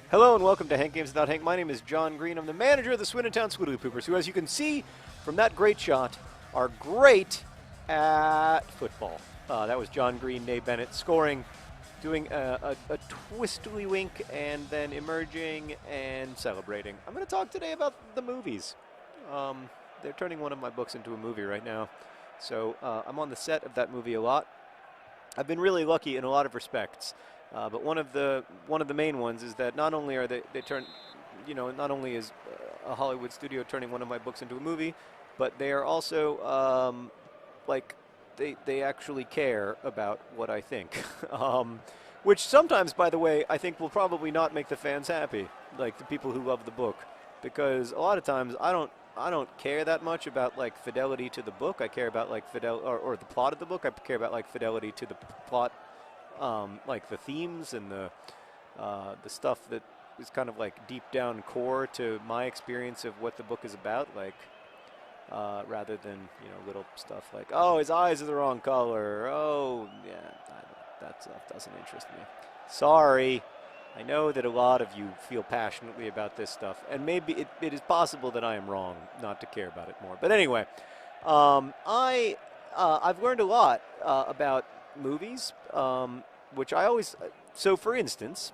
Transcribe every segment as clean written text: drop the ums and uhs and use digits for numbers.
Hello and welcome to Hank Games Without Hank. My name is John Green. I'm the manager of the Swoodilypoopers, who, as you can see from that great shot, are great at football. That was John Green, Nate Bennett, scoring, doing a twistly wink, and then emerging and celebrating. I'm going to talk today about the movies. They're turning one of my books into a movie right now, so I'm on the set of that movie a lot. I've been really lucky in a lot of respects. But one of the main ones is that not only are they turn, not only is a Hollywood studio turning one of my books into a movie, but they are also they actually care about what I think, which sometimes, by the way, I think will probably not make the fans happy, like the people who love the book, because a lot of times I don't care that much about like fidelity to the book. I care about like or the plot of the book. I care about like fidelity to the plot. Like the themes and the stuff that is kind of like deep down core to my experience of what the book is about, like rather than little stuff like, oh, his eyes are the wrong color, oh yeah, that stuff doesn't interest me. Sorry, I know that a lot of you feel passionately about this stuff, and maybe it is possible that I am wrong not to care about it more. But anyway, I've learned a lot about movies, which I always, so for instance,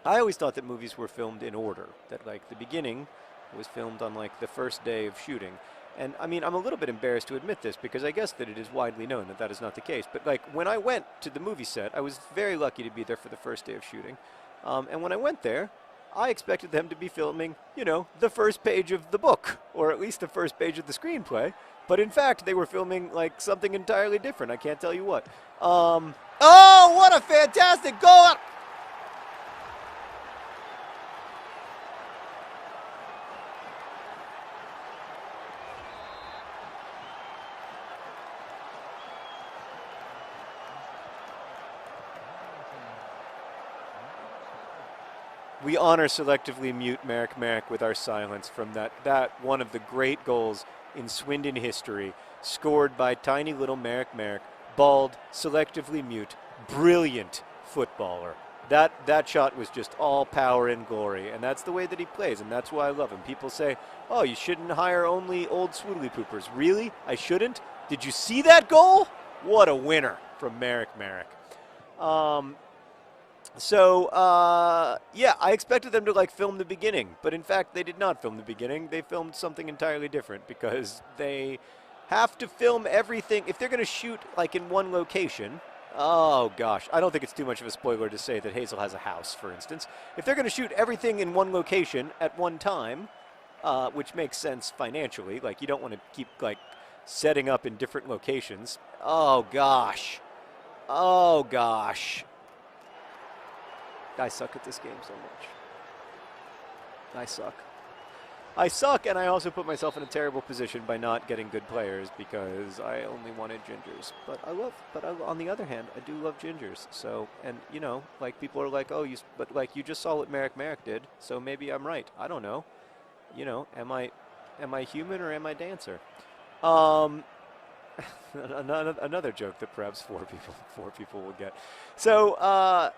I always thought that movies were filmed in order, that like the beginning was filmed on like the first day of shooting. And I mean, I'm a little bit embarrassed to admit this because I guess that it is widely known that that is not the case. But like when I went to the movie set, I was very lucky to be there for the first day of shooting. And when I went there, I expected them to be filming, the first page of the book, or at least the first page of the screenplay. But in fact, they were filming like something entirely different. I can't tell you what. Oh, what a fantastic goal! We honor selectively mute Merrick with our silence from that one of the great goals in Swindon history, scored by tiny little Merrick, bald, selectively mute, brilliant footballer. That shot was just all power and glory, and that's the way that he plays, and that's why I love him. People say, oh, you shouldn't hire only old Swoodilypoopers. Really? I shouldn't? Did you see that goal? What a winner from Merrick. Yeah, I expected them to like film the beginning, but in fact they did not film the beginning. They filmed something entirely different because they have to film everything. If they're going to shoot like in one location, oh gosh, I don't think it's too much of a spoiler to say that Hazel has a house, for instance. If they're going to shoot everything in one location at one time, which makes sense financially, like you don't want to keep like setting up in different locations. Oh gosh. I suck at this game so much. I suck, and I also put myself in a terrible position by not getting good players because I only wanted gingers. But on the other hand, I do love gingers. So, and like people are like, oh, but like you just saw what Merrick did, so maybe I'm right. I don't know. Am I human or am I dancer? Another joke that perhaps four people will get. So,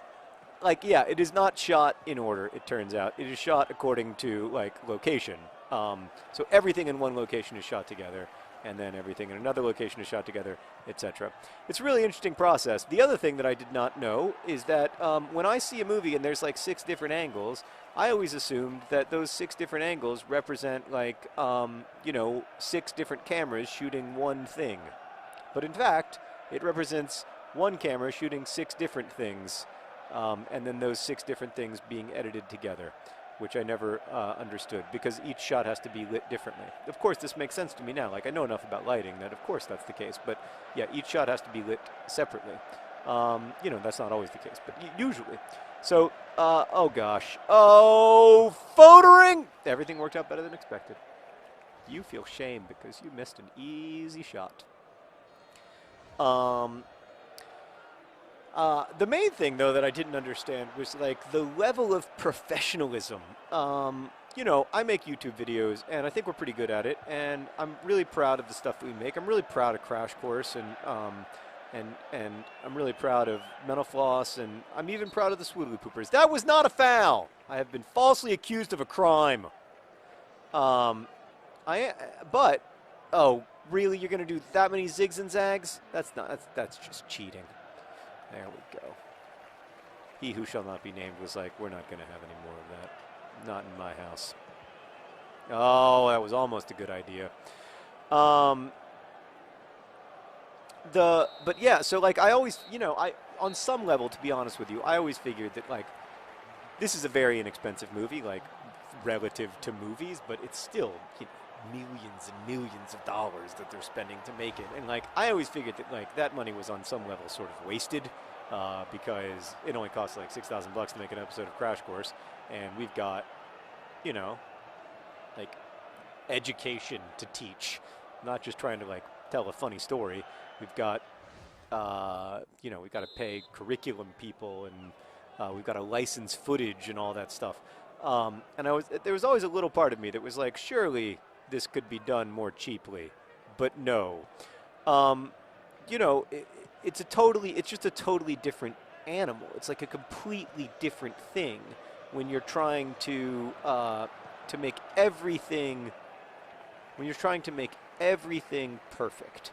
yeah, it is not shot in order, it turns out. It is shot according to, like, location. So everything in one location is shot together, and then everything in another location is shot together, etc. It's a really interesting process. The other thing that I did not know is that when I see a movie and there's, like, 6 different angles, I always assumed that those 6 different angles represent, like, 6 different cameras shooting one thing. But in fact, it represents one camera shooting 6 different things. And then those 6 different things being edited together, which I never understood because each shot has to be lit differently. Of course, this makes sense to me now. Like, I know enough about lighting that, of course, that's the case. But, yeah, each shot has to be lit separately. That's not always the case, but usually. So, oh, gosh. Oh, photoring! Everything worked out better than expected. You feel shame because you missed an easy shot. The main thing, though, that I didn't understand was, like, the level of professionalism. I make YouTube videos, and I think we're pretty good at it, and I'm really proud of the stuff that we make. I'm really proud of Crash Course and and I'm really proud of Mental Floss, and I'm even proud of the Swoodilypoopers. That was not a foul. I have been falsely accused of a crime. But oh, really? You're gonna do that many zigs and zags? That's just cheating. There we go. He who shall not be named was like, we're not gonna have any more of that. Not in my house. Oh, that was almost a good idea. But yeah, so like I always, on some level, to be honest with you, I always figured that like this is a very inexpensive movie, like relative to movies, but it's still millions and millions of dollars that they're spending to make it. And like I always figured that like that money was on some level sort of wasted because it only costs like $6,000 to make an episode of Crash Course, and we've got, like education to teach, not just trying to like tell a funny story. We've got, we've got to pay curriculum people, and we've got to license footage and all that stuff. And there was always a little part of me that was like, surely this could be done more cheaply, but no. It's just a totally different animal. It's like a completely different thing when you're trying to make everything. When you're trying to make everything perfect.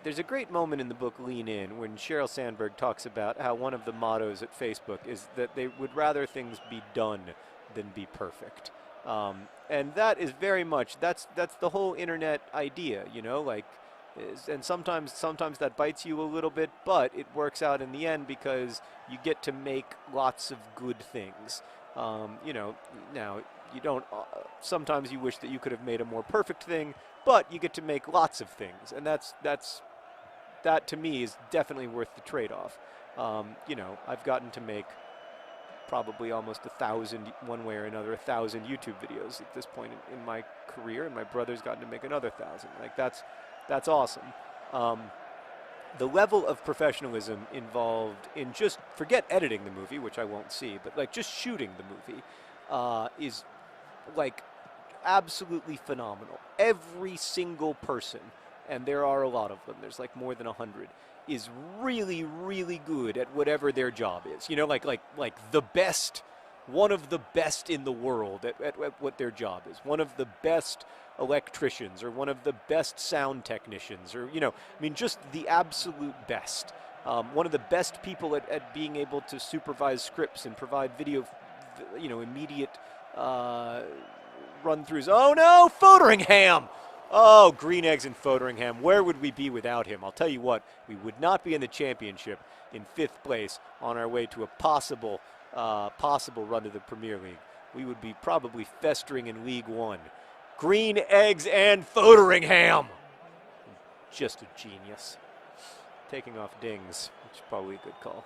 There's a great moment in the book Lean In when Sheryl Sandberg talks about how one of the mottos at Facebook is that they would rather things be done than be perfect. And that is very much, that's the whole internet idea, and sometimes that bites you a little bit, but it works out in the end because you get to make lots of good things. Now you don't, sometimes you wish that you could have made a more perfect thing, but you get to make lots of things, and that to me is definitely worth the trade-off. I've gotten to make probably almost 1,000, one way or another, 1,000 YouTube videos at this point in my career, and my brother's gotten to make another 1,000. Like that's awesome. The level of professionalism involved in just forget editing the movie, which I won't see, but like just shooting the movie is like absolutely phenomenal. Every single person, and there are a lot of them, there's like more than 100, is really, really good at whatever their job is. Like the best, one of the best in the world at what their job is. One of the best electricians, or one of the best sound technicians, or, just the absolute best. One of the best people at being able to supervise scripts and provide video, immediate run-throughs. Oh no, Fotheringham! Oh, Green Eggs and Fotheringham. Where would we be without him? I'll tell you what, we would not be in the championship in 5th place on our way to a possible run to the Premier League. We would be probably festering in League One. Green Eggs and Fotheringham. Just a genius. Taking off dings, which is probably a good call.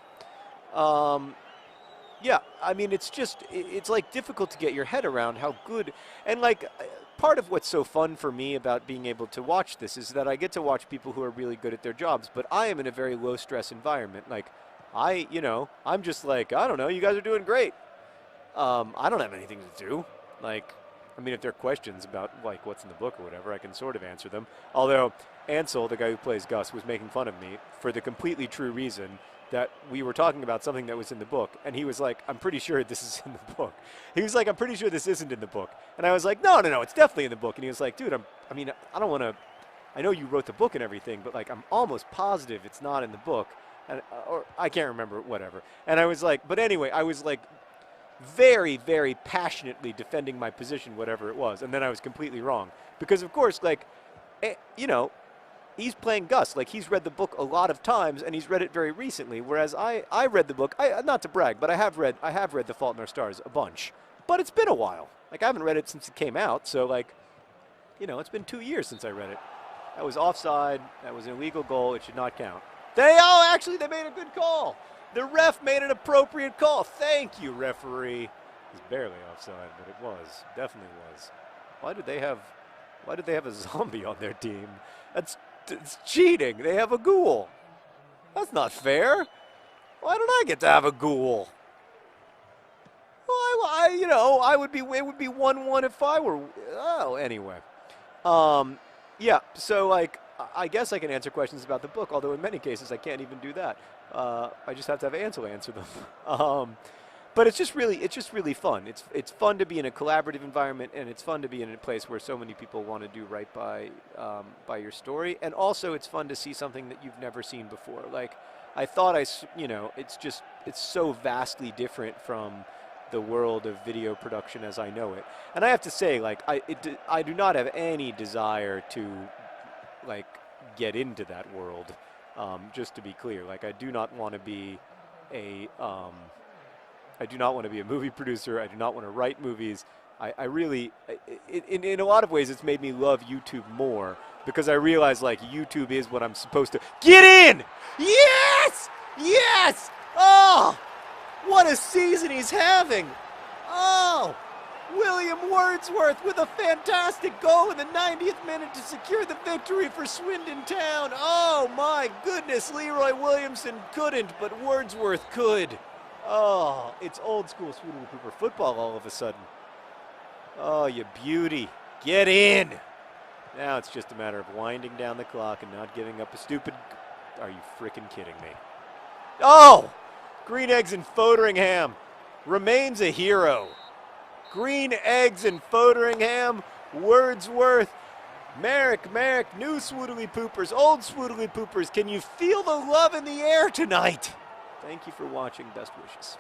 Yeah, I mean, it's like difficult to get your head around how good, and like part of what's so fun for me about being able to watch this is that I get to watch people who are really good at their jobs, but I am in a very low stress environment. Like I'm just like, I don't know, you guys are doing great. I don't have anything to do. Like, I mean, if there are questions about like what's in the book or whatever, I can sort of answer them. Although Ansel, the guy who plays Gus, was making fun of me for the completely true reason that we were talking about something that was in the book, and he was like, I'm pretty sure this is in the book. He was like, I'm pretty sure this isn't in the book. And I was like, no, it's definitely in the book. And he was like, dude, I don't want to, I know you wrote the book and everything, but like I'm almost positive it's not in the book. And, or I can't remember, whatever. And I was like, but anyway, I was like very, very passionately defending my position, whatever it was. And then I was completely wrong. Because of course, like, he's playing Gus. Like, he's read the book a lot of times, and he's read it very recently. Whereas I read the book, not to brag, but I have read The Fault in Our Stars a bunch. But it's been a while. Like, I haven't read it since it came out. So, like, it's been 2 years since I read it. That was offside. That was an illegal goal. It should not count. Actually, they made a good call. The ref made an appropriate call. Thank you, referee. It was barely offside, but it was. Definitely was. Why did they have a zombie on their team? It's cheating. They have a ghoul. That's not fair. Why don't I get to have a ghoul? Well, it would be 1-1 if I were. Oh, anyway. Yeah. So like, I guess I can answer questions about the book, although in many cases I can't even do that. I just have to have Ansel answer them. But it's just really fun. It's fun to be in a collaborative environment, and it's fun to be in a place where so many people want to do right by your story. And also, it's fun to see something that you've never seen before. Like, I thought it's so vastly different from the world of video production as I know it. And I have to say, like, I do not have any desire to, like, get into that world. Just to be clear, like, I do not want to be a movie producer. I do not want to write movies. I really, in a lot of ways, it's made me love YouTube more because I realize, like, YouTube is what I'm supposed to. Get in! Yes! Yes! Oh! What a season he's having! Oh! William Wordsworth with a fantastic goal in the 90th minute to secure the victory for Swindon Town. Oh, my goodness. Leroy Williamson couldn't, but Wordsworth could. Oh, it's old school Swoodilypooper football all of a sudden. Oh, you beauty. Get in. Now it's just a matter of winding down the clock and not giving up a stupid... Are you freaking kidding me? Oh! Green Eggs and Foderingham remains a hero. Green Eggs and Foderingham, Wordsworth, Merrick, new Swoodilypoopers, old Swoodilypoopers. Can you feel the love in the air tonight? Thank you for watching. Best wishes.